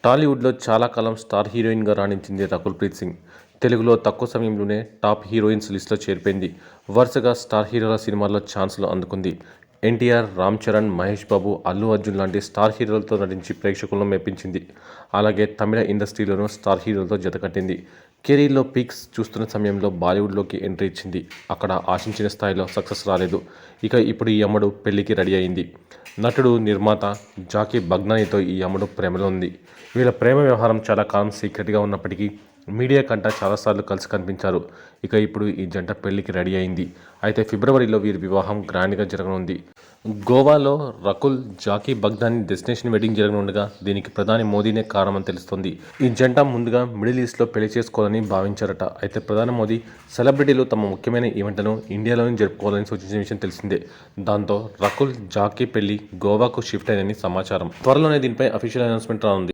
టాలీవుడ్లో చాలా కాలం స్టార్ హీరోయిన్గా రాణించింది రకుల్ ప్రీత్ సింగ్. తెలుగులో తక్కువ సమయంలోనే టాప్ హీరోయిన్స్ లిస్టులో చేరిపోయింది. వరుసగా స్టార్ హీరోల సినిమాల్లో ఛాన్సులు అందుకుంది. ఎన్టీఆర్, రామ్ చరణ్, మహేష్ బాబు, అల్లు అర్జున్ లాంటి స్టార్ హీరోలతో నటించి ప్రేక్షకులను మెప్పించింది. అలాగే తమిళ ఇండస్ట్రీలోనూ స్టార్ హీరోలతో జతకట్టింది. కెరీర్లో పీక్స్ చూస్తున్న సమయంలో బాలీవుడ్లోకి ఎంట్రీ ఇచ్చింది. అక్కడ ఆశించిన స్థాయిలో సక్సెస్ రాలేదు. ఇక ఇప్పుడు ఈ అమ్మడు పెళ్లికి రెడీ అయింది. నటుడు, నిర్మాత జాకీ బగ్నానీతో ఈ అమ్మడు ప్రేమలో ఉంది. వీళ్ళ ప్రేమ వ్యవహారం చాలా కాలం సీక్రెట్గా ఉన్నప్పటికీ మీడియా కంట చాలాసార్లు కలిసి కనిపించారు. ఇక ఇప్పుడు ఈ జంట పెళ్లికి రెడీ అయింది. అయితే ఫిబ్రవరిలో వీరి వివాహం గ్రాండ్గా జరగనుంది. గోవాలో రకుల్, జాకీ బగ్నానీ డెస్టినేషన్ వెడ్డింగ్ జరగనుండగా దీనికి ప్రధాని మోదీనే కారణమని తెలుస్తోంది. ఈ జంట ముందుగా మిడిల్ ఈస్ట్లో పెళ్లి చేసుకోవాలని భావించారట. అయితే ప్రధాని మోదీ సెలబ్రిటీలు తమ ముఖ్యమైన ఈవెంట్లను ఇండియాలోనే జరుపుకోవాలని సూచించిన విషయం తెలిసిందే. దాంతో రకుల్, జాకీ పెళ్లి గోవాకు షిఫ్ట్ అయిందని సమాచారం. త్వరలోనే దీనిపై అఫీషియల్ అనౌన్స్మెంట్ రానుంది.